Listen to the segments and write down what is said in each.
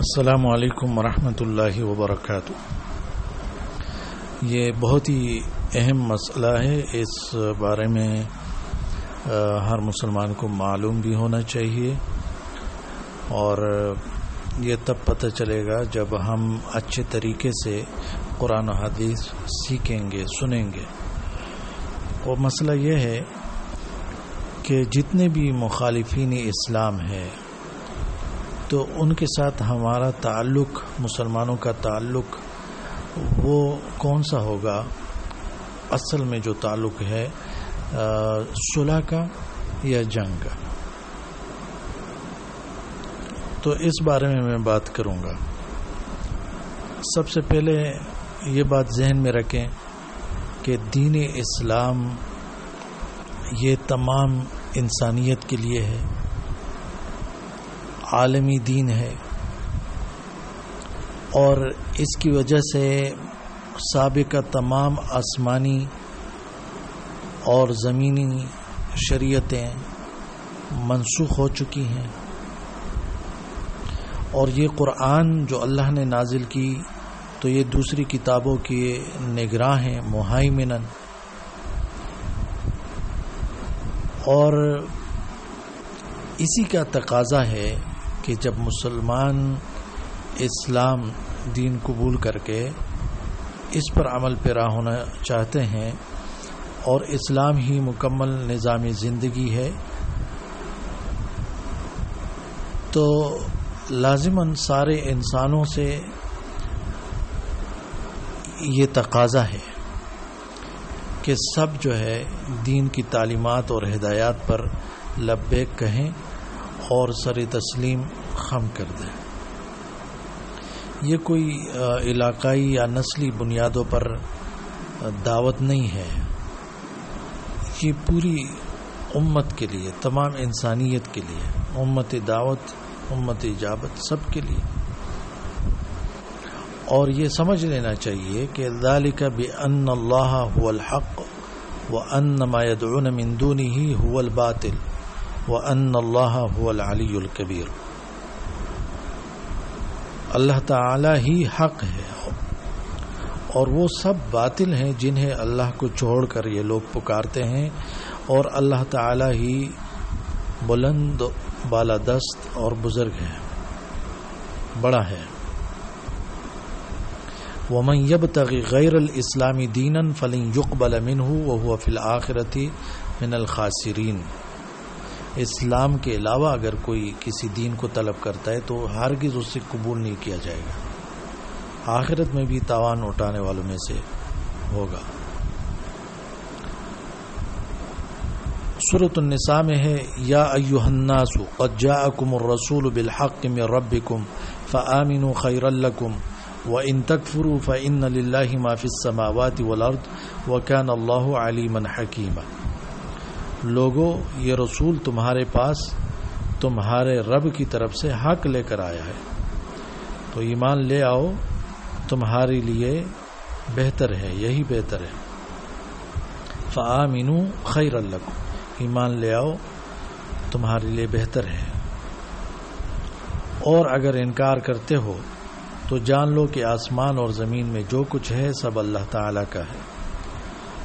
السلام علیکم ورحمۃ اللہ وبرکاتہ۔ یہ بہت ہی اہم مسئلہ ہے، اس بارے میں ہر مسلمان کو معلوم بھی ہونا چاہیے، اور یہ تب پتہ چلے گا جب ہم اچھے طریقے سے قرآن و حدیث سیکھیں گے، سنیں گے۔ وہ مسئلہ یہ ہے کہ جتنے بھی مخالفین اسلام ہیں تو ان کے ساتھ ہمارا تعلق، مسلمانوں کا تعلق وہ کون سا ہوگا؟ اصل میں جو تعلق ہے صلح کا یا جنگ کا؟ تو اس بارے میں بات کروں گا۔ سب سے پہلے یہ بات ذہن میں رکھیں کہ دین اسلام یہ تمام انسانیت کے لیے ہے، عالمی دین ہے، اور اس کی وجہ سے سابقہ تمام آسمانی اور زمینی شریعتیں منسوخ ہو چکی ہیں، اور یہ قرآن جو اللہ نے نازل کی تو یہ دوسری کتابوں کی نگراں ہیں، مہیمنن، اور اسی کا تقاضا ہے کہ جب مسلمان اسلام دین قبول کر کے اس پر عمل پیرا ہونا چاہتے ہیں اور اسلام ہی مکمل نظام زندگی ہے، تو لازماً سارے انسانوں سے یہ تقاضا ہے کہ سب جو ہے دین کی تعلیمات اور ہدایات پر لبیک کہیں اور سر تسلیم خم کر دیں۔ یہ کوئی علاقائی یا نسلی بنیادوں پر دعوت نہیں ہے، یہ پوری امت کے لیے، تمام انسانیت کے لیے، امت دعوت، امت اجابت، سب کے لیے۔ اور یہ سمجھ لینا چاہیے کہ ذالک بأن اللہ هو الحق وأن ما يدعون من دونه هو الباطل وَأَنَّ اللَّهَ هُوَ الْعَلِيُّ الْكَبِيرُ۔ اللہ تعالی ہی حق ہے اور وہ سب باطل ہیں جنہیں اللہ کو چھوڑ کر یہ لوگ پکارتے ہیں، اور اللہ تعالی ہی بلند بالادست اور بزرگ ہے، بڑا ہے۔ وَمَن يَبْتَغِ غَيْرَ الْإِسْلَامِ دِينًا فَلَن يُقْبَلَ مِنْهُ وَهُوَ فِي الْآخِرَةِ مِنَ الْخَاسِرِينَ۔ اسلام کے علاوہ اگر کوئی کسی دین کو طلب کرتا ہے تو ہرگز اس سے قبول نہیں کیا جائے گا، آخرت میں بھی تاوان اٹھانے والوں میں سے ہوگا۔ سورۃ النساء میں ہے، یا ایھا الناس قد جاءکم الرسول بالحق من ربکم فآمنوا خیرا لکم وَإِن تَكْفُرُوا فَإِنَّ لِلَّهِ مَا فِي السَّمَاوَاتِ وَالْأَرْضِ وَكَانَ اللَّهُ عَلِيمًا حَكِيمًا۔ لوگو، یہ رسول تمہارے پاس تمہارے رب کی طرف سے حق لے کر آیا ہے، تو ایمان لے آؤ، تمہارے لیے بہتر ہے، یہی بہتر ہے۔ فَآمِنُوا خَيْرًا لَكُمْ، ایمان لے آؤ، تمہارے لیے بہتر ہے۔ اور اگر انکار کرتے ہو تو جان لو کہ آسمان اور زمین میں جو کچھ ہے سب اللہ تعالیٰ کا ہے،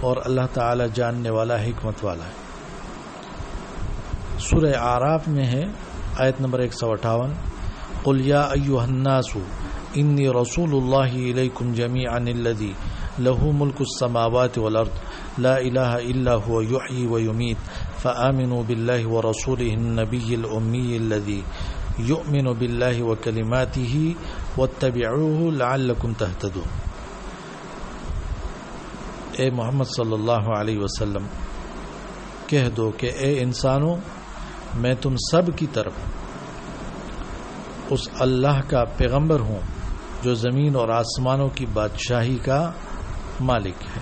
اور اللہ تعالیٰ جاننے والا، حکمت والا ہے۔ سورہ اعراف میں ہے، آیت نمبر 158، قل یا ایھا الناس انی رسول اللہ الیکم جمیعا الذی لہ ملک السماوات والارض لا الہ الا هو یحیی ویمیت فآمنوا باللہ ورسولہ النبی الامی الذی یؤمن باللہ وکلماتہ واتبعوہ لعلکم تہتدون۔ اے محمد صلی اللہ علیہ وسلم کہہ دو کہ اے انسانوں، میں تم سب کی طرف اس اللہ کا پیغمبر ہوں جو زمین اور آسمانوں کی بادشاہی کا مالک ہے،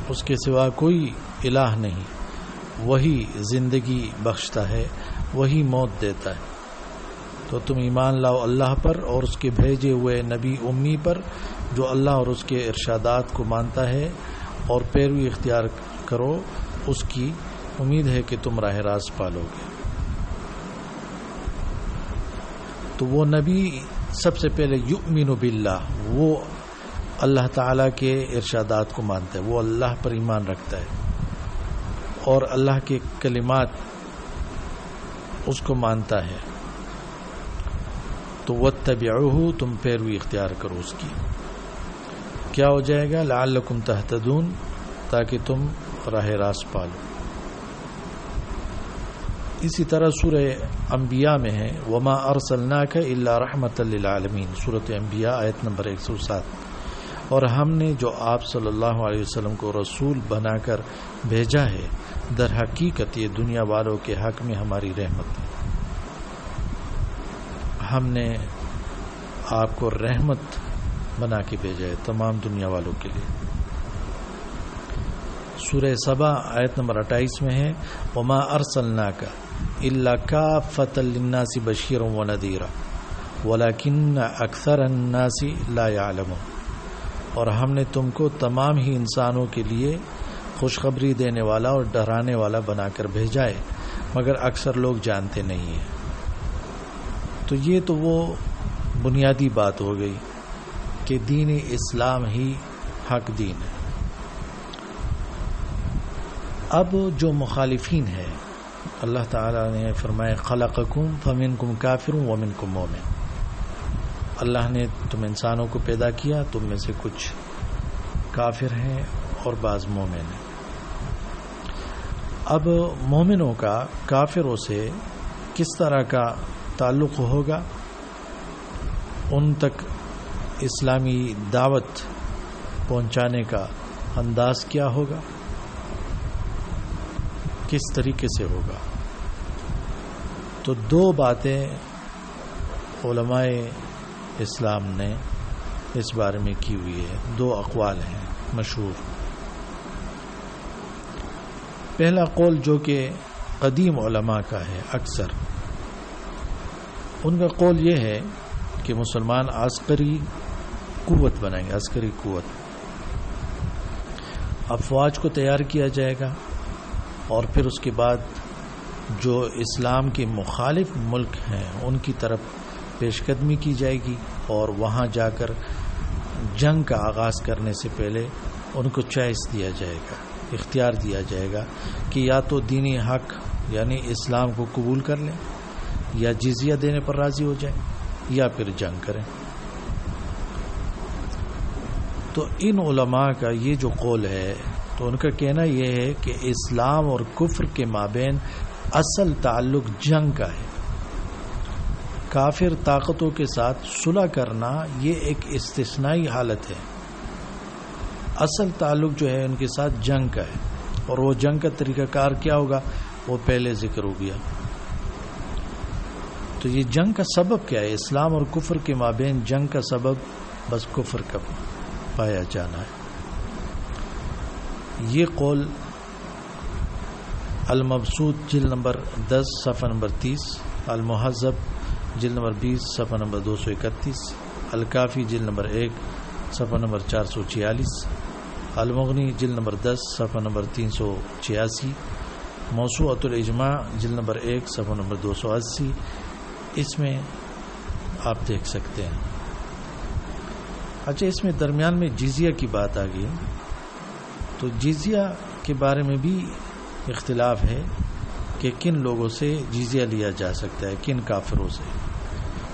اس کے سوا کوئی الہ نہیں، وہی زندگی بخشتا ہے، وہی موت دیتا ہے، تو تم ایمان لاؤ اللہ پر اور اس کے بھیجے ہوئے نبی امی پر جو اللہ اور اس کے ارشادات کو مانتا ہے، اور پیروی اختیار کرو اس کی، امید ہے کہ تم راہ راست پالو گے۔ تو وہ نبی سب سے پہلے یؤمن باللہ، وہ اللہ تعالیٰ کے ارشادات کو مانتا ہے، وہ اللہ پر ایمان رکھتا ہے اور اللہ کے کلمات اس کو مانتا ہے، تو واتبعوہ، تم پیروی اختیار کرو اس کی. کیا ہو جائے گا؟ لعلکم تہتدون، تاکہ تم راہ راست پالو. اسی طرح سورہ انبیاء میں ہے وما ارسلناک الا رحمۃ للعالمین، سورۃ انبیاء آیت نمبر 107. اور ہم نے جو آپ صلی اللہ علیہ وسلم کو رسول بنا کر بھیجا ہے، در حقیقت یہ دنیا والوں کے حق میں ہماری رحمت ہے. ہم نے آپ کو رحمت بنا کے بھیجا ہے تمام دنیا والوں کے لیے. سورہ سبا آیت نمبر 28 میں ہے وما ارسلناک الا کافۃ للناس بشیرا ونذیرا ولکن اکثر الناس لا یعلمون. اور ہم نے تم کو تمام ہی انسانوں کے لیے خوشخبری دینے والا اور ڈرانے والا بنا کر بھیجا ہے، مگر اکثر لوگ جانتے نہیں ہیں. تو یہ تو وہ بنیادی بات ہو گئی کہ دین اسلام ہی حق دین ہے. اب جو مخالفین ہیں، اللہ تعالیٰ نے فرمایا خلقکم فمنکم کافر ومنکم مومن، اللہ نے تم انسانوں کو پیدا کیا، تم میں سے کچھ کافر ہیں اور بعض مومن ہیں. اب مومنوں کا کافروں سے کس طرح کا تعلق ہوگا، ان تک اسلامی دعوت پہنچانے کا انداز کیا ہوگا، کس طریقے سے ہوگا. تو دو باتیں علماء اسلام نے اس بارے میں کی ہوئی ہے، دو اقوال ہیں مشہور. پہلا قول جو کہ قدیم علماء کا ہے، اکثر ان کا قول یہ ہے کہ مسلمان عسکری قوت بنائیں گے، عسکری قوت، افواج کو تیار کیا جائے گا اور پھر اس کے بعد جو اسلام کے مخالف ملک ہیں ان کی طرف پیش قدمی کی جائے گی، اور وہاں جا کر جنگ کا آغاز کرنے سے پہلے ان کو چوائس دیا جائے گا، اختیار دیا جائے گا کہ یا تو دینی حق یعنی اسلام کو قبول کر لیں، یا جزیہ دینے پر راضی ہو جائیں، یا پھر جنگ کریں. تو ان علماء کا یہ جو قول ہے، تو ان کا کہنا یہ ہے کہ اسلام اور کفر کے مابین اصل تعلق جنگ کا ہے. کافر طاقتوں کے ساتھ صلح کرنا یہ ایک استثنائی حالت ہے، اصل تعلق جو ہے ان کے ساتھ جنگ کا ہے. اور وہ جنگ کا طریقہ کار کیا ہوگا وہ پہلے ذکر ہو گیا. تو یہ جنگ کا سبب کیا ہے؟ اسلام اور کفر کے مابین جنگ کا سبب بس کفر کا پایا جانا ہے. یہ قول المبسوط جلد نمبر 10 صفحہ نمبر 30، المہذب جلد نمبر 20 صفحہ نمبر 231، الکافی جلد نمبر 1 صفحہ نمبر 446، المغنی جلد نمبر 10 صفحہ نمبر 386، موسوعۃ الاجماع جلد نمبر 1 صفحہ نمبر 280، اس میں آپ دیکھ سکتے ہیں. اچھا، اس میں درمیان میں جزیہ کی بات آ گئی، تو جزیہ کے بارے میں بھی اختلاف ہے کہ کن لوگوں سے جزیہ لیا جا سکتا ہے، کن کافروں سے.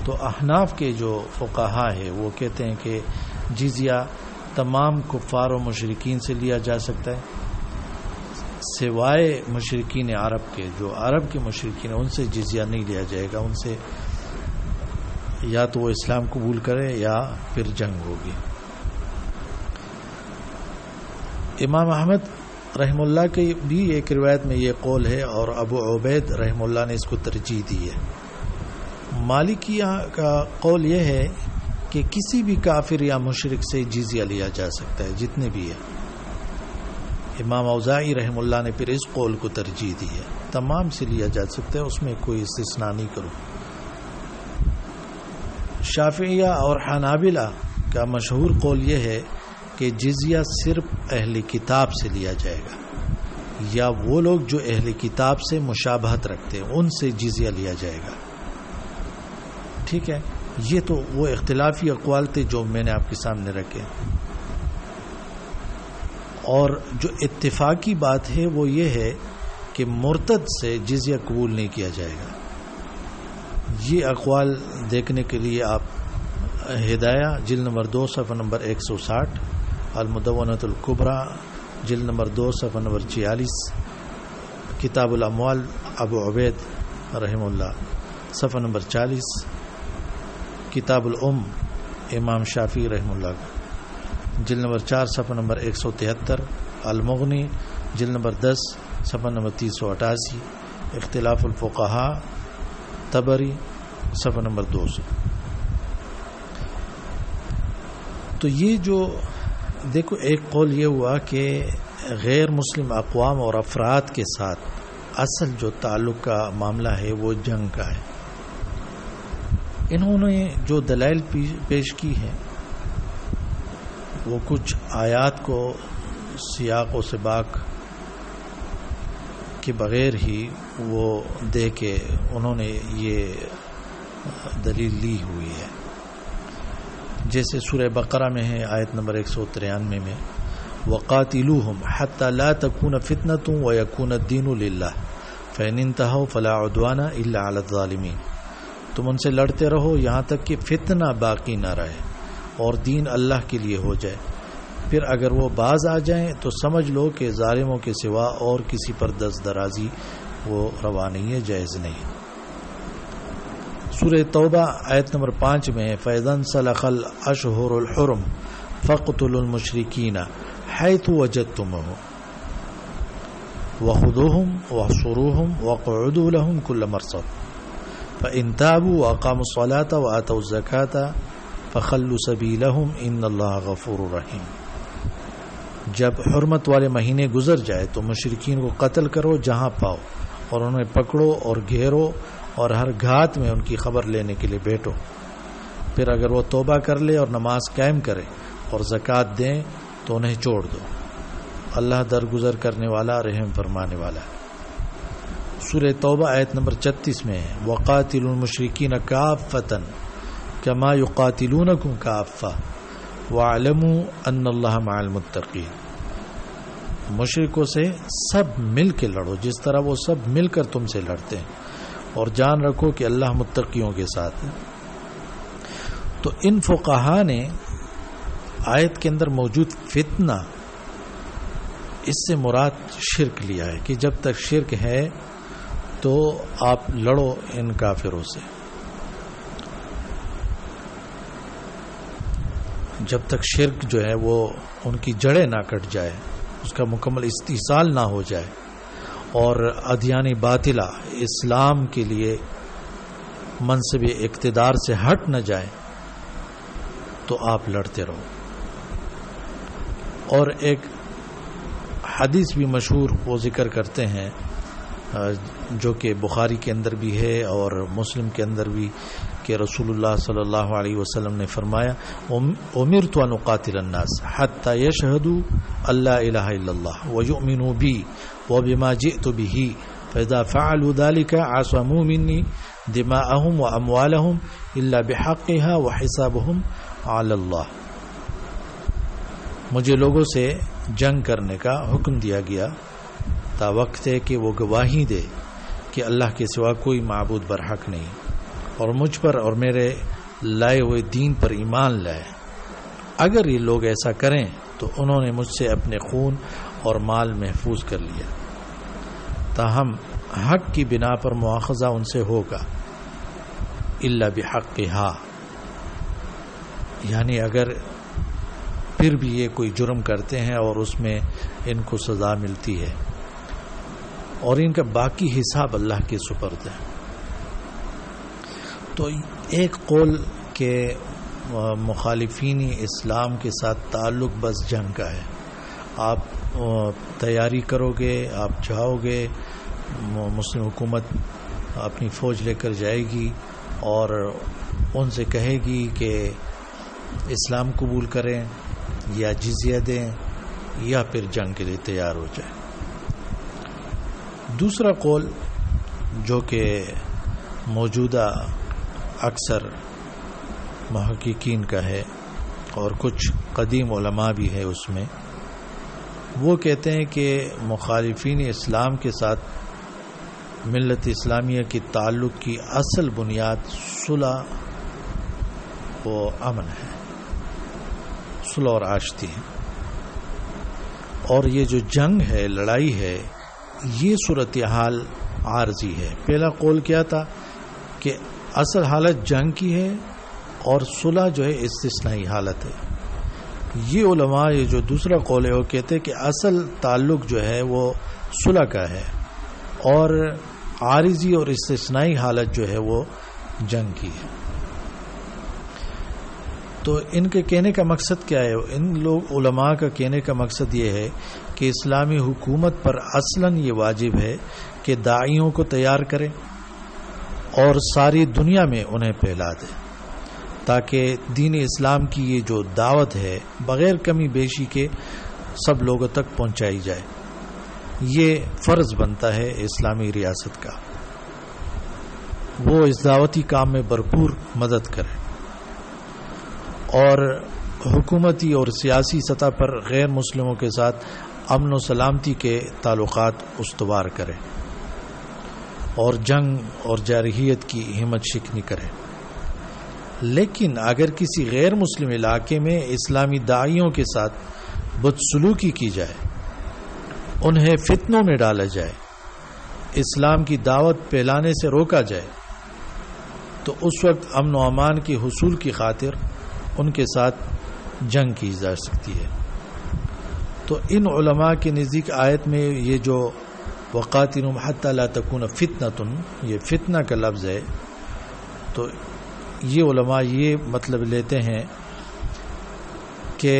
تو احناف کے جو فقہا ہے وہ کہتے ہیں کہ جزیہ تمام کفار و مشرکین سے لیا جا سکتا ہے، سوائے مشرکین عرب کے. جو عرب کے مشرکین ہیں ان سے جزیہ نہیں لیا جائے گا، ان سے یا تو وہ اسلام قبول کرے یا پھر جنگ ہوگی. امام احمد رحم اللہ کے بھی ایک روایت میں یہ قول ہے، اور ابو عبید رحم اللہ نے اس کو ترجیح دی ہے. مالکیہ کا قول یہ ہے کہ کسی بھی کافر یا مشرک سے جزیہ لیا جا سکتا ہے، جتنے بھی ہے. امام اوزاعی رحم اللہ نے پھر اس قول کو ترجیح دی ہے، تمام سے لیا جا سکتا ہے، اس میں کوئی استثناء نہیں کرو. شافعیہ اور حنابلہ کا مشہور قول یہ ہے کہ جزیہ صرف اہل کتاب سے لیا جائے گا، یا وہ لوگ جو اہل کتاب سے مشابہت رکھتے ہیں ان سے جزیہ لیا جائے گا. ٹھیک ہے، یہ تو وہ اختلافی اقوال تھے جو میں نے آپ کے سامنے رکھے. اور جو اتفاقی بات ہے وہ یہ ہے کہ مرتد سے جزیہ قبول نہیں کیا جائے گا. یہ اقوال دیکھنے کے لیے آپ ہدایہ جلد نمبر 2 صفحہ نمبر 160، المدونۃ الکبریٰ جلد نمبر 2 صفحہ نمبر 46، کتاب الاموال ابو عبید رحمہ اللہ صفحہ نمبر 40، کتاب الام امام شافعی رحمہ اللہ جلد نمبر 4 صفحہ نمبر 173، المغنی جلد نمبر 10 صفحہ نمبر 388، اختلاف الفقہاء طبری صفحہ نمبر 200. تو یہ جو دیکھو ایک قول یہ ہوا کہ غیر مسلم اقوام اور افراد کے ساتھ اصل جو تعلق کا معاملہ ہے وہ جنگ کا ہے. انہوں نے جو دلائل پیش کی ہے وہ کچھ آیات کو سیاق و سباق کے بغیر ہی وہ دے کے انہوں نے یہ دلیل لی ہوئی ہے. جیسے سورہ بقرہ میں ہے آیت نمبر 193 میں وَقَاتِلُوهُمْ حَتَّى لَا تَكُونَ فِتْنَةٌ وَيَكُونَ الدِّينُ لِلَّهِ فَإِنِ انْتَهَوْا فَلَا عُدْوَانَ إِلَّا عَلَى الظَّالِمِينَ. تم ان سے لڑتے رہو یہاں تک کہ فتنہ باقی نہ رہے اور دین اللہ کے لیے ہو جائے. پھر اگر وہ باز آ جائیں تو سمجھ لو کہ ظالموں کے سوا اور کسی پر دست درازی وہ روا نہیں ہے، جائز نہیں. سورہ توبہ آیت نمبر 5 میں فَإِذَا انْسَلَخَ الْأَشْهُرُ الْحُرُمُ فَاقْتُلُوا الْمُشْرِكِينَ حَيْثُ وَجَدتُّمُوهُمْ وَخُذُوهُمْ وَاحْصُرُوهُمْ وَاقْعُدُوا لَهُمْ كُلَّ مَرْصَدٍ فَإِنْ تَابُوا وَأَقَامُوا الصَّلَاةَ وَآتَوُا الزَّكَاةَ فَخَلُّوا سَبِيلَهُمْ إِنَّ اللَّهَ غَفُورٌ رَحِيمٌ. جب حرمت والے مہینے گزر جائے تو مشرکین کو قتل کرو جہاں پاؤ اور انہیں پکڑو اور گھیرو اور ہر گھات میں ان کی خبر لینے کے لیے بیٹھو. پھر اگر وہ توبہ کر لے اور نماز قائم کرے اور زکوٰۃ دیں تو انہیں چھوڑ دو. اللہ درگزر کرنے والا رحم فرمانے والا ہے. سورہ توبہ آیت نمبر 36 میں وَقَاتِلُوا الْمُشْرِكِينَ كَافَّةً كَمَا يُقَاتِلُونَكُمْ كَافَّةً وَاعْلَمُوا أَنَّ اللَّهَ مَعَ الْمُتَّقِينَ. مشرکوں سے سب مل کے لڑو جس طرح وہ سب مل کر تم سے لڑتے ہیں اور جان رکھو کہ اللہ متقیوں کے ساتھ ہے. تو ان فقہا نے آیت کے اندر موجود فتنہ اس سے مراد شرک لیا ہے کہ جب تک شرک ہے تو آپ لڑو ان کافروں سے. جب تک شرک جو ہے وہ ان کی جڑیں نہ کٹ جائے، اس کا مکمل استحصال نہ ہو جائے اور ادیان باطلہ اسلام کے لیے منصب اقتدار سے ہٹ نہ جائے تو آپ لڑتے رہو. اور ایک حدیث بھی مشہور وہ ذکر کرتے ہیں جو کہ بخاری کے اندر بھی ہے اور مسلم کے اندر بھی کہ رسول اللہ صلی اللہ علیہ وسلم نے فرمایا امرت ان اقاتل الناس حتى يشهدوا ان لا الہ الا اللہ ويؤمنوا بی وبما جئت به فاذا فعلوا ذلك عصموا مني دماءهم واموالهم الا بحقها وحسابهم على اللہ. مجھے لوگوں سے جنگ کرنے کا حکم دیا گیا تا وقت ہے کہ وہ گواہی دے کہ اللہ کے سوا کوئی معبود برحق نہیں اور مجھ پر اور میرے لائے ہوئے دین پر ایمان لائے. اگر یہ لوگ ایسا کریں تو انہوں نے مجھ سے اپنے خون اور مال محفوظ کر لیا، تاہم حق کی بنا پر مواخذہ ان سے ہوگا الا بحقھا، یعنی اگر پھر بھی یہ کوئی جرم کرتے ہیں اور اس میں ان کو سزا ملتی ہے اور ان کا باقی حساب اللہ کے سپرد ہے. تو ایک قول کے مخالفین اسلام کے ساتھ تعلق بس جنگ کا ہے. آپ تیاری کرو گے، آپ جاؤ گے، مسلم حکومت اپنی فوج لے کر جائے گی اور ان سے کہے گی کہ اسلام قبول کریں یا جزیہ دیں یا پھر جنگ کے لیے تیار ہو جائیں. دوسرا قول جو کہ موجودہ اکثر محققین کا ہے اور کچھ قدیم علماء بھی ہے اس میں، وہ کہتے ہیں کہ مخالفین اسلام کے ساتھ ملت اسلامیہ کی تعلق کی اصل بنیاد صلح و امن ہے، صلح اور آشتی ہے، اور یہ جو جنگ ہے، لڑائی ہے، یہ صورتحال عارضی ہے۔ پہلا قول کیا تھا کہ اصل حالت جنگ کی ہے اور صلح جو ہے استثنائی حالت ہے۔ یہ علماء، یہ جو دوسرا قول ہے، وہ کہتے ہیں کہ اصل تعلق جو ہے وہ صلح کا ہے اور عارضی اور استثنائی حالت جو ہے وہ جنگ کی ہے۔ تو ان کے کہنے کا مقصد کیا ہے؟ ان لوگ علماء کا کہنے کا مقصد یہ ہے کہ اسلامی حکومت پر اصلاً یہ واجب ہے کہ داعیوں کو تیار کرے اور ساری دنیا میں انہیں پھیلا دے، تاکہ دین اسلام کی یہ جو دعوت ہے بغیر کمی بیشی کے سب لوگوں تک پہنچائی جائے۔ یہ فرض بنتا ہے اسلامی ریاست کا، وہ اس دعوتی کام میں بھرپور مدد کرے اور حکومتی اور سیاسی سطح پر غیر مسلموں کے ساتھ امن و سلامتی کے تعلقات استوار کرے اور جنگ اور جارحیت کی ہمت شکنی کرے۔ لیکن اگر کسی غیر مسلم علاقے میں اسلامی داعیوں کے ساتھ بدسلوکی کی جائے، انہیں فتنوں میں ڈالا جائے، اسلام کی دعوت پھیلانے سے روکا جائے، تو اس وقت امن و امان کے حصول کی خاطر ان کے ساتھ جنگ کی جا سکتی ہے۔ تو ان علماء کے نزدیک آیت میں یہ جو وقاتلہم حتی لا تکون فتنۃ، یہ فتنہ کا لفظ ہے، تو یہ علماء یہ مطلب لیتے ہیں کہ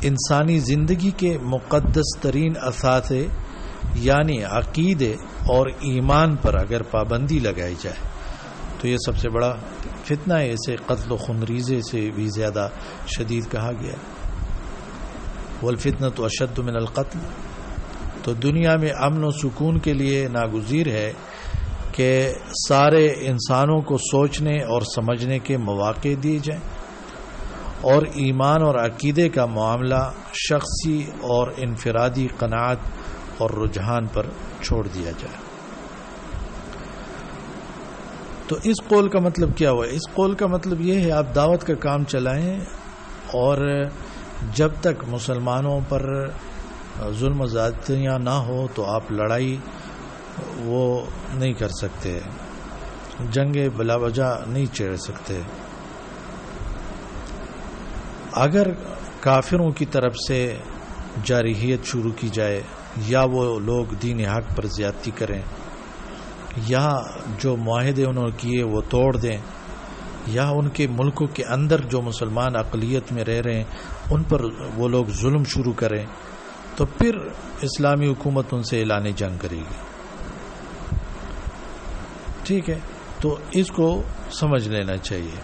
انسانی زندگی کے مقدس ترین اثاثے یعنی عقیدے اور ایمان پر اگر پابندی لگائی جائے تو یہ سب سے بڑا فتنہ ہے۔ اسے قتل و خونریزی سے بھی زیادہ شدید کہا گیا ہے، والفتنۃ اشد من القتل۔ تو دنیا میں امن و سکون کے لیے ناگزیر ہے کہ سارے انسانوں کو سوچنے اور سمجھنے کے مواقع دیے جائیں اور ایمان اور عقیدے کا معاملہ شخصی اور انفرادی قناعت اور رجحان پر چھوڑ دیا جائے۔ تو اس قول کا مطلب کیا ہوا؟ اس قول کا مطلب یہ ہے آپ دعوت کا کام چلائیں اور جب تک مسلمانوں پر ظلم و زیادتیاں نہ ہو تو آپ لڑائی وہ نہیں کر سکتے، جنگیں بلا وجہ نہیں چھیڑ سکتے۔ اگر کافروں کی طرف سے جارحیت شروع کی جائے یا وہ لوگ دین حق پر زیادتی کریں یا جو معاہدے انہوں نے کیے وہ توڑ دیں یا ان کے ملکوں کے اندر جو مسلمان اقلیت میں رہ رہے ہیں ان پر وہ لوگ ظلم شروع کریں، تو پھر اسلامی حکومت ان سے اعلان جنگ کرے گی۔ ٹھیک ہے، تو اس کو سمجھ لینا چاہیے۔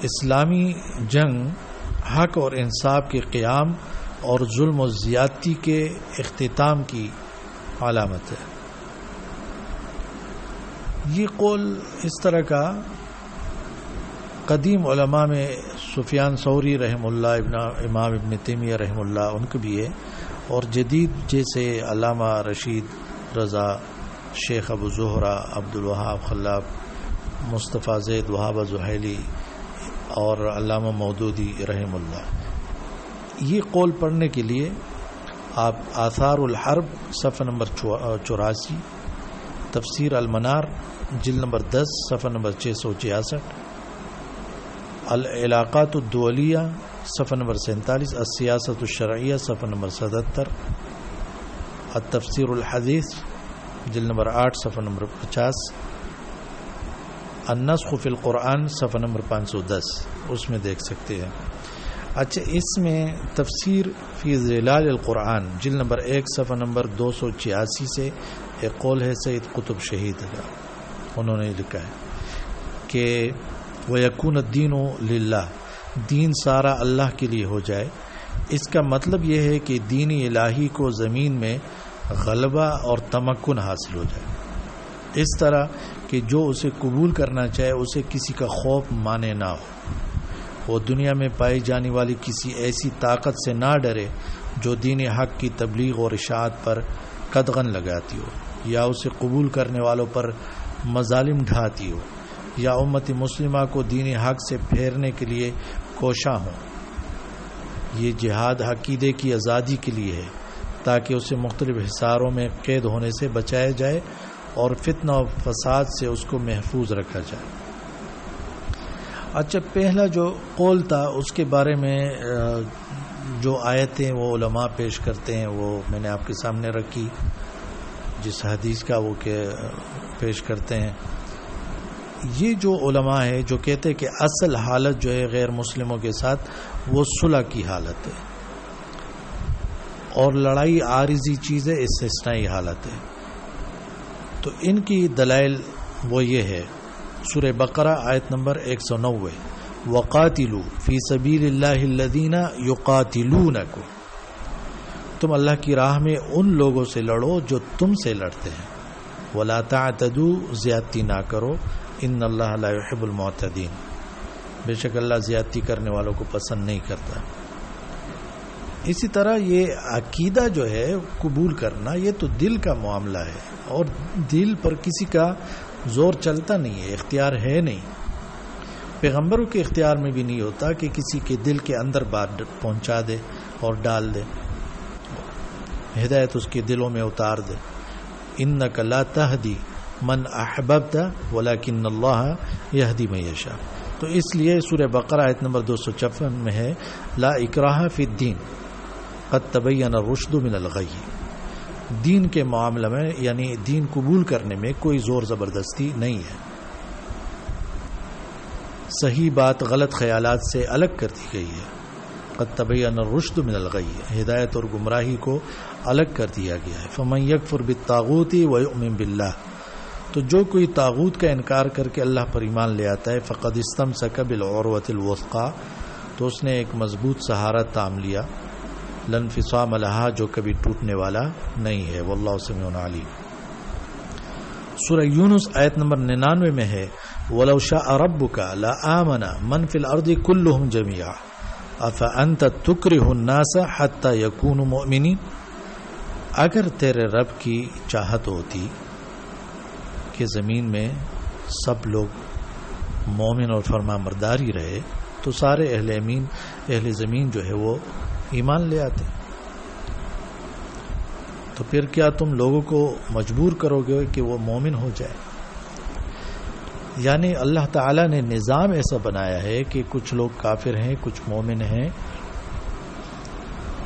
اسلامی جنگ حق اور انصاف کے قیام اور ظلم و زیادتی کے اختتام کی علامت ہے۔ یہ قول اس طرح کا قدیم علماء میں سفیان ثوری رحم اللہ، امام ابن تیمیہ رحم اللہ، ان کو بھی ہے، اور جدید جیسے علامہ رشید رضا، شیخ ابو زہرہ، عبد الوہاب خلاب، مصطفیٰ زید وہابہ زحیلی اور علامہ مودودی رحم اللہ۔ یہ قول پڑھنے کے لیے آپ آثار الحرب صفحہ نمبر 84، تفسیر المنار جلد نمبر 10 صفحہ نمبر 666، العلاقات الدولیہ صفحہ نمبر 47، السیاست الشرعیہ صفحہ نمبر 77، التفسیر الحدیث جلد نمبر 8 صفحہ نمبر 50، النسخ فی القرآن صفحہ نمبر 510، اس میں دیکھ سکتے ہیں۔ اچھا، اس میں تفسیر فی ظلال القرآن جلد نمبر 1 صفحہ نمبر 286 سے ایک قول ہے سید قطب شہید کا، انہوں نے لکھا ہے کہ وَيَكُونَ الدِّينُ لِلَّهِ، دین سارا اللہ کے لیے ہو جائے۔ اس کا مطلب یہ ہے کہ دین الہی کو زمین میں غلبہ اور تمکن حاصل ہو جائے، اس طرح کہ جو اسے قبول کرنا چاہے اسے کسی کا خوف مانے نہ ہو، وہ دنیا میں پائی جانے والی کسی ایسی طاقت سے نہ ڈرے جو دین حق کی تبلیغ اور اشاعت پر قدغن لگاتی ہو، یا اسے قبول کرنے والوں پر مظالم ڈھاتی ہو، یا امت مسلمہ کو دین حق سے پھیرنے کے لیے کوشاں ہو۔ یہ جہاد عقیدے کی آزادی کے لیے ہے تاکہ اسے مختلف حصاروں میں قید ہونے سے بچایا جائے اور فتنہ و فساد سے اس کو محفوظ رکھا جائے۔ اچھا، پہلا جو قول تھا اس کے بارے میں جو آیتیں وہ علماء پیش کرتے ہیں وہ میں نے آپ کے سامنے رکھی، جس حدیث کا وہ پیش کرتے ہیں۔ یہ جو علماء ہے جو کہتے ہیں کہ اصل حالت جو ہے غیر مسلموں کے ساتھ وہ صلح کی حالت ہے، اور لڑائی عارضی چیز ہے، استثنائی حالت ہے، تو ان کی دلائل وہ یہ ہے، سورہ بقرہ آیت نمبر 190، وَقَاتِلُوا فِي سَبِيلِ اللَّهِ الَّذِينَ يُقَاتِلُونَكُمْ، تم اللہ کی راہ میں ان لوگوں سے لڑو جو تم سے لڑتے ہیں، وَلَا تَعْتَدُوا، زیادتی نہ کرو، ان اللہ لا يحب المعتدین، بے شک اللہ زیادتی کرنے والوں کو پسند نہیں کرتا۔ اسی طرح یہ عقیدہ جو ہے قبول کرنا یہ تو دل کا معاملہ ہے، اور دل پر کسی کا زور چلتا نہیں ہے، اختیار ہے نہیں، پیغمبروں کے اختیار میں بھی نہیں ہوتا کہ کسی کے دل کے اندر بات پہنچا دے اور ڈال دے، ہدایت اس کے دلوں میں اتار دے۔ انک لا تہدی من احببت ولکن اللہ یہدی من یشاء، تو اس لیے سورہ بقرہ آیت نمبر 256 میں ہے، لا اکراہ فی الدین قد تبین الرشد من الغی، دین کے معاملے میں یعنی دین قبول کرنے میں کوئی زور زبردستی نہیں ہے، صحیح بات غلط خیالات سے الگ کر دی گئی ہے، قد تبین الرشد من الغی، ہدایت اور گمراہی کو الگ کر دیا گیا ہے۔ فمن یکفر بالطاغوت ویؤمن باللہ، تو جو کوئی طاغوت کا انکار کر کے اللہ پر ایمان لے آتا ہے، فقد استمسک بالعروۃ الوثقی، تو اس نے ایک مضبوط سہارا تام لیا، لا انفصام لہا، جو کبھی ٹوٹنے والا نہیں ہے، واللہ سمیع علیم۔ سورہ یونس آیت نمبر 99 میں ہے، وَلَوْ شَاءَ رَبُّكَ لَآمَنَ مَنْ فِي الْأَرْضِ كُلُّهُمْ جَمِيعًا أَفَأَنْتَ تُكْرِهُ النَّاسَ حَتَّى يَكُونُوا مُؤْمِنِينَ، اگر تیرے رب کی چاہت ہوتی کہ زمین میں سب لوگ مومن اور فرما بردار ہی رہے تو سارے اہل زمین جو ہے وہ ایمان لے آتے، تو پھر کیا تم لوگوں کو مجبور کرو گے کہ وہ مومن ہو جائے؟ یعنی اللہ تعالیٰ نے نظام ایسا بنایا ہے کہ کچھ لوگ کافر ہیں، کچھ مومن ہیں،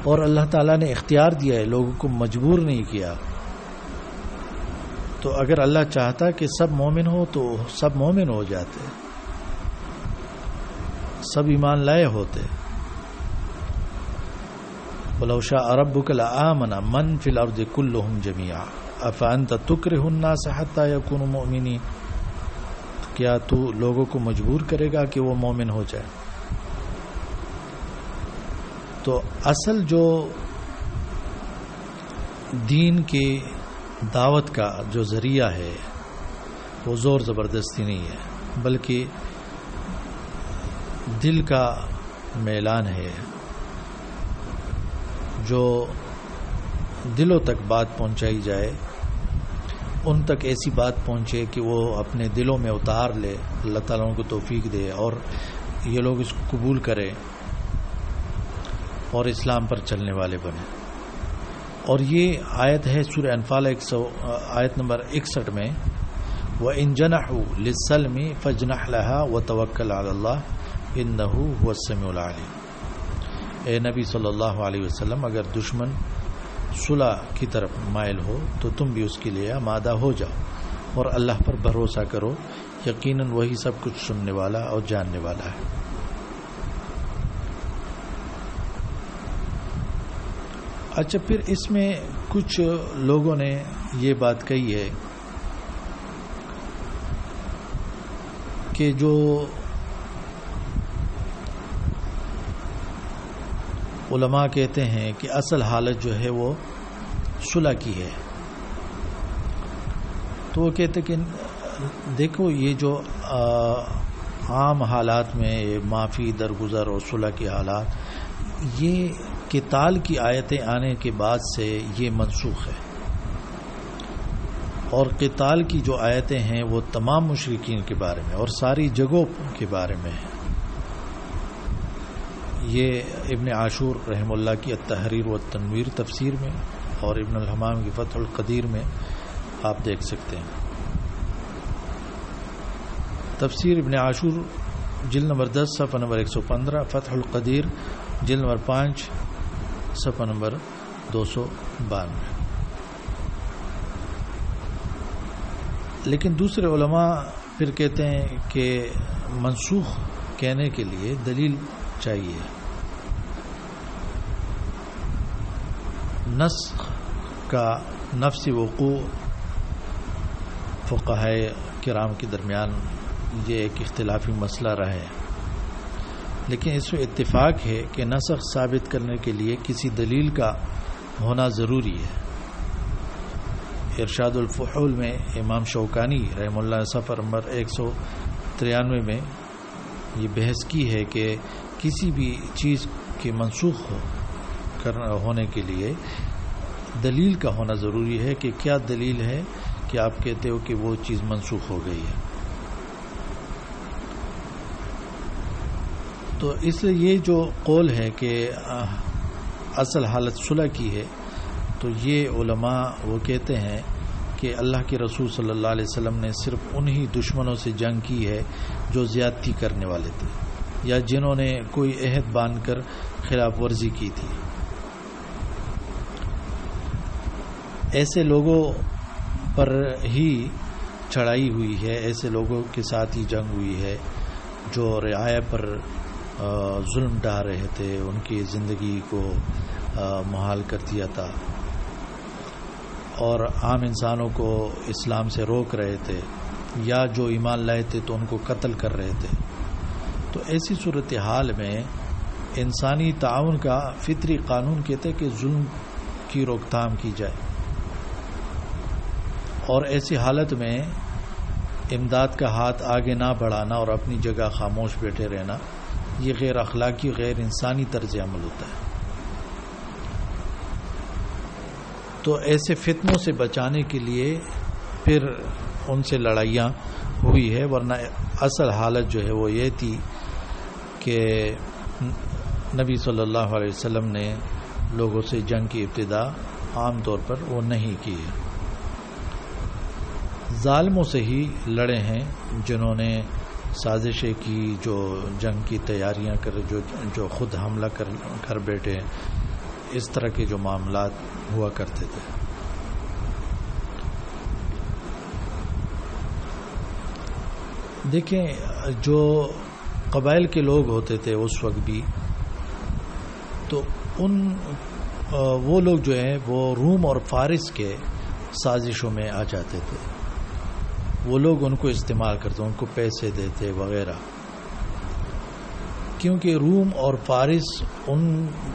اور اللہ تعالیٰ نے اختیار دیا ہے، لوگوں کو مجبور نہیں کیا۔ تو اگر اللہ چاہتا کہ سب مومن ہو تو سب مومن ہو جاتے، سب ایمان لائے ہوتے۔ وَلَوْ شَاءَ رَبُّكَ لَآمَنَ مَنْ فِي الْأَرْضِ كُلُّهُمْ جَمِيعًا أَفَأَنْتَ تُكْرِهُ النَّاسَ حَتَّى يَكُونُوا مُؤْمِنِينَ، کیا تو لوگوں کو مجبور کرے گا کہ وہ مومن ہو جائے؟ تو اصل جو دین کی دعوت کا جو ذریعہ ہے وہ زور زبردستی نہیں ہے، بلکہ دل کا میلان ہے، جو دلوں تک بات پہنچائی جائے، ان تک ایسی بات پہنچے کہ وہ اپنے دلوں میں اتار لے، اللہ تعالیٰ ان کو توفیق دے اور یہ لوگ اس کو قبول کریں اور اسلام پر چلنے والے بنے۔ اور یہ آیت ہے سورہ انفال آیت نمبر 61 میں، وَإِن جَنَحُوا لِلسَّلْمِ فَاجْنَحْ لَهَا وَتَوَكَّلْ عَلَى اللَّهِ إِنَّهُ هُوَ السَّمِيعُ الْعَلِيمُ، اے نبی صلی اللہ علیہ وسلم، اگر دشمن صلح کی طرف مائل ہو تو تم بھی اس کے لیے آمادہ ہو جاؤ اور اللہ پر بھروسہ کرو، یقیناً وہی سب کچھ سننے والا اور جاننے والا ہے۔ اچھا، پھر اس میں کچھ لوگوں نے یہ بات کہی ہے کہ جو علماء کہتے ہیں کہ اصل حالت جو ہے وہ صلح کی ہے، تو وہ کہتے کہ دیکھو یہ جو عام حالات میں معافی درگزر اور صلح کے حالات، یہ قتال کی آیتیں آنے کے بعد سے یہ منسوخ ہے، اور قتال کی جو آیتیں ہیں وہ تمام مشرکین کے بارے میں اور ساری جگہوں کے بارے میں ہیں۔ یہ ابن عاشور رحم اللہ کی التحریر والتنویر تفسیر میں اور ابن الحمام کی فتح القدیر میں آپ دیکھ سکتے ہیں۔ تفسیر ابن عاشور جلد نمبر 10 صفحہ نمبر 115، فتح القدیر جلد نمبر 5 صفحہ نمبر 292۔ لیکن دوسرے علماء پھر کہتے ہیں کہ منسوخ کہنے کے لیے دلیل چاہیے۔ نسخ کا نفس وقوع فقہائے کرام کے درمیان یہ ایک اختلافی مسئلہ رہا ہے، لیکن اس میں اتفاق ہے کہ نسخ ثابت کرنے کے لیے کسی دلیل کا ہونا ضروری ہے۔ ارشاد الفحول میں امام شوکانی رحم اللہ صفحہ نمبر 193 میں یہ بحث کی ہے کہ کسی بھی چیز کے منسوخ ہونے کے لیے دلیل کا ہونا ضروری ہے کہ کیا دلیل ہے کہ آپ کہتے ہو کہ وہ چیز منسوخ ہو گئی ہے۔ تو اس لیے یہ جو قول ہے کہ اصل حالت صلح کی ہے، تو یہ علماء وہ کہتے ہیں کہ اللہ کے رسول صلی اللہ علیہ وسلم نے صرف انہی دشمنوں سے جنگ کی ہے جو زیادتی کرنے والے تھے یا جنہوں نے کوئی عہد باندھ کر خلاف ورزی کی تھی۔ ایسے لوگوں پر ہی چڑھائی ہوئی ہے، ایسے لوگوں کے ساتھ ہی جنگ ہوئی ہے جو رعایا پر ظلم ڈھا رہے تھے، ان کی زندگی کو محال کر دیا تھا اور عام انسانوں کو اسلام سے روک رہے تھے، یا جو ایمان لائے تھے تو ان کو قتل کر رہے تھے۔ تو ایسی صورتحال میں انسانی تعاون کا فطری قانون کہتے کہ ظلم کی روک تھام کی جائے، اور ایسی حالت میں امداد کا ہاتھ آگے نہ بڑھانا اور اپنی جگہ خاموش بیٹھے رہنا یہ غیر اخلاقی غیر انسانی طرز عمل ہوتا ہے۔ تو ایسے فتنوں سے بچانے کے لیے پھر ان سے لڑائیاں ہوئی ہے، ورنہ اصل حالت جو ہے وہ یہ تھی کہ نبی صلی اللہ علیہ وسلم نے لوگوں سے جنگ کی ابتدا عام طور پر وہ نہیں کی ہے۔ ظالموں سے ہی لڑے ہیں جنہوں نے سازشیں کی، جو جنگ کی تیاریاں کر جو خود حملہ کر بیٹھے، اس طرح کے جو معاملات ہوا کرتے تھے۔ دیکھیں جو قبائل کے لوگ ہوتے تھے اس وقت بھی، تو وہ لوگ جو ہیں وہ روم اور فارس کے سازشوں میں آ جاتے تھے، وہ لوگ ان کو استعمال کرتے، ان کو پیسے دیتے وغیرہ، کیونکہ روم اور فارس ان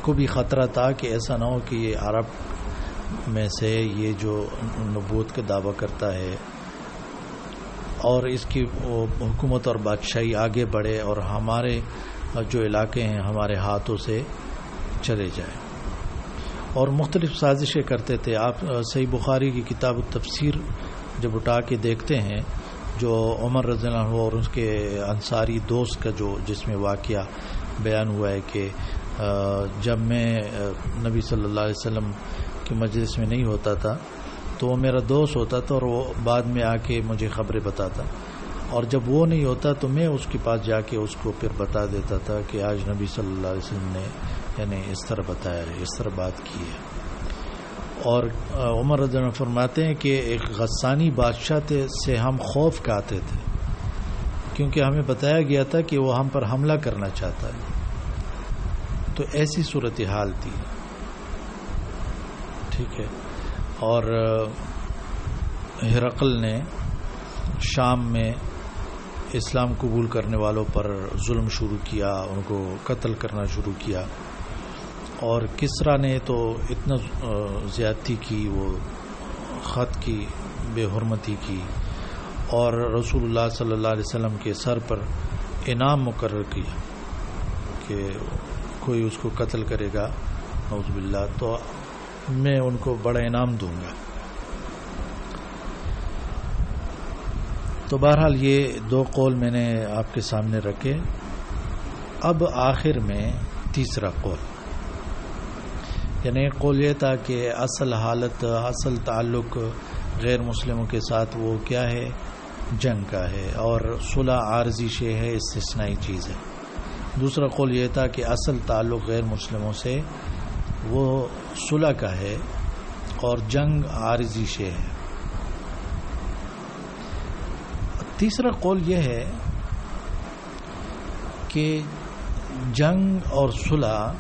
کو بھی خطرہ تھا کہ ایسا نہ ہو کہ یہ عرب میں سے یہ جو نبوت کا دعویٰ کرتا ہے اور اس کی حکومت اور بادشاہی آگے بڑھے اور ہمارے جو علاقے ہیں ہمارے ہاتھوں سے چلے جائے، اور مختلف سازشیں کرتے تھے۔ آپ صحیح بخاری کی کتاب التفسیر جب اٹھا کے دیکھتے ہیں، جو عمر رضی اللہ عنہ اور اس کے انصاری دوست کا جس میں واقعہ بیان ہوا ہے کہ جب میں نبی صلی اللہ علیہ وسلم کی مجلس میں نہیں ہوتا تھا تو وہ میرا دوست ہوتا تھا اور وہ بعد میں آ کے مجھے خبریں بتاتا، اور جب وہ نہیں ہوتا تو میں اس کے پاس جا کے اس کو پھر بتا دیتا تھا کہ آج نبی صلی اللہ علیہ وسلم نے یعنی اس طرح بتایا ہے، اس طرح بات کی ہے۔ اور عمر رضی اللہ عنہ فرماتے ہیں کہ ایک غسانی بادشاہ سے ہم خوف کھاتے تھے، کیونکہ ہمیں بتایا گیا تھا کہ وہ ہم پر حملہ کرنا چاہتا ہے۔ تو ایسی صورتحال تھی، ٹھیک ہے۔ اور ہرقل نے شام میں اسلام قبول کرنے والوں پر ظلم شروع کیا، ان کو قتل کرنا شروع کیا، اور کسرا نے تو اتنا زیادتی کی، وہ خط کی بے حرمتی کی، اور رسول اللہ صلی اللہ علیہ وسلم کے سر پر انعام مقرر کیا کہ کوئی اس کو قتل کرے گا نعوذ باللہ تو میں ان کو بڑا انعام دوں گا. تو بہرحال یہ دو قول میں نے آپ کے سامنے رکھے. اب آخر میں تیسرا قول، یعنی قول یہ تھا کہ اصل حالت، اصل تعلق غیر مسلموں کے ساتھ وہ کیا ہے؟ جنگ کا ہے، اور صلح عارضی شے ہے، استثنائی چیز ہے. دوسرا قول یہ تھا کہ اصل تعلق غیر مسلموں سے وہ صلح کا ہے اور جنگ عارضی شے ہے. تیسرا قول یہ ہے کہ جنگ اور صلح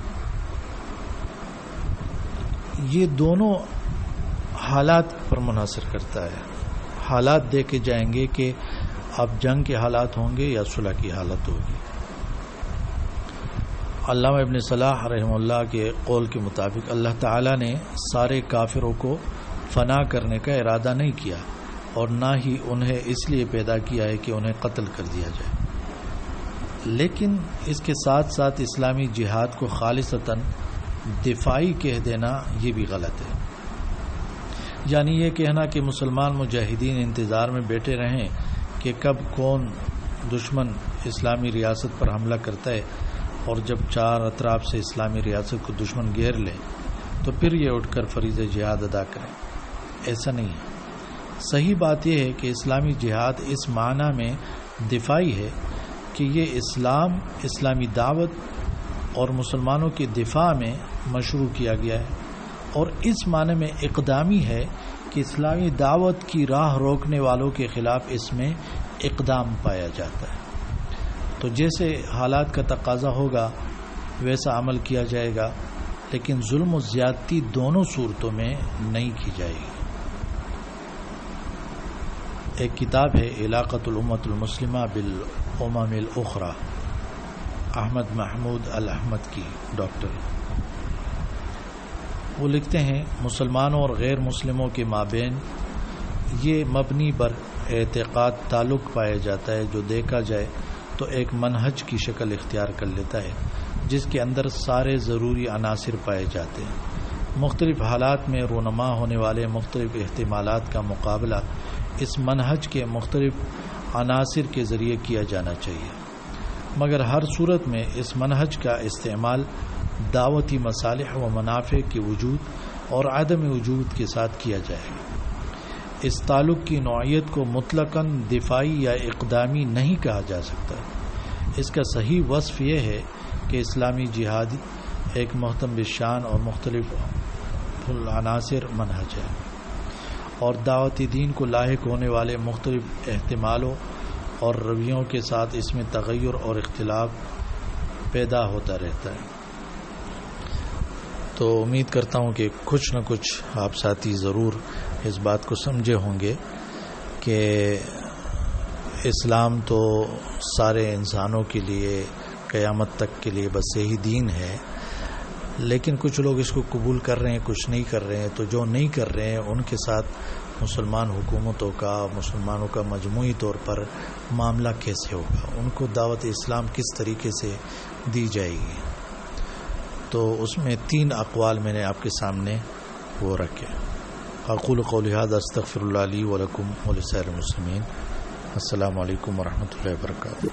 یہ دونوں حالات پر منحصر کرتا ہے. حالات دیکھے جائیں گے کہ اب جنگ کے حالات ہوں گے یا صلح کی حالت ہوگی. علامہ ابن صلاح رحمہ اللہ کے قول کے مطابق اللہ تعالیٰ نے سارے کافروں کو فنا کرنے کا ارادہ نہیں کیا اور نہ ہی انہیں اس لیے پیدا کیا ہے کہ انہیں قتل کر دیا جائے، لیکن اس کے ساتھ ساتھ اسلامی جہاد کو خالصتاً دفاعی کہہ دینا یہ بھی غلط ہے. یعنی یہ کہنا کہ مسلمان مجاہدین انتظار میں بیٹھے رہیں کہ کب کون دشمن اسلامی ریاست پر حملہ کرتا ہے اور جب چار اطراف سے اسلامی ریاست کو دشمن گھیر لے تو پھر یہ اٹھ کر فریضہ جہاد ادا کریں، ایسا نہیں ہے. صحیح بات یہ ہے کہ اسلامی جہاد اس معنی میں دفاعی ہے کہ یہ اسلامی دعوت اور مسلمانوں کے دفاع میں مشروع کیا گیا ہے، اور اس معنی میں اقدامی ہے کہ اسلامی دعوت کی راہ روکنے والوں کے خلاف اس میں اقدام پایا جاتا ہے. تو جیسے حالات کا تقاضا ہوگا ویسا عمل کیا جائے گا، لیکن ظلم و زیادتی دونوں صورتوں میں نہیں کی جائے گی. ایک کتاب ہے علاقۃ الامت المسلمہ بالامم الاخری، احمد محمود الاحمد کی ڈاکٹر. وہ لکھتے ہیں مسلمانوں اور غیر مسلموں کے مابین یہ مبنی بر اعتقاد تعلق پایا جاتا ہے جو دیکھا جائے تو ایک منہج کی شکل اختیار کر لیتا ہے جس کے اندر سارے ضروری عناصر پائے جاتے ہیں. مختلف حالات میں رونما ہونے والے مختلف احتمالات کا مقابلہ اس منہج کے مختلف عناصر کے ذریعے کیا جانا چاہیے، مگر ہر صورت میں اس منہج کا استعمال دعوتی مصالح و منافع کے وجود اور عدم وجود کے ساتھ کیا جائے گا. اس تعلق کی نوعیت کو مطلقاً دفاعی یا اقدامی نہیں کہا جا سکتا. اس کا صحیح وصف یہ ہے کہ اسلامی جہاد ایک محتم بالشان اور مختلف العناصر منہج ہے، اور دعوتی دین کو لاحق ہونے والے مختلف احتمالوں اور رویوں کے ساتھ اس میں تغیر اور اختلاف پیدا ہوتا رہتا ہے. تو امید کرتا ہوں کہ کچھ نہ کچھ آپ ساتھی ضرور اس بات کو سمجھے ہوں گے کہ اسلام تو سارے انسانوں کے لیے قیامت تک کے لیے بس یہی دین ہے، لیکن کچھ لوگ اس کو قبول کر رہے ہیں، کچھ نہیں کر رہے ہیں. تو جو نہیں کر رہے ہیں ان کے ساتھ مسلمان حکومتوں کا، مسلمانوں کا مجموعی طور پر معاملہ کیسے ہوگا، ان کو دعوت اسلام کس طریقے سے دی جائے گی. تو اس میں 3 اقوال میں نے آپ کے سامنے وہ رکھے. اقول قولی ھذا استغفر اللہ لی ولکم ولسائر المسلمین. السلام علیکم ورحمۃ اللہ وبرکاتہ.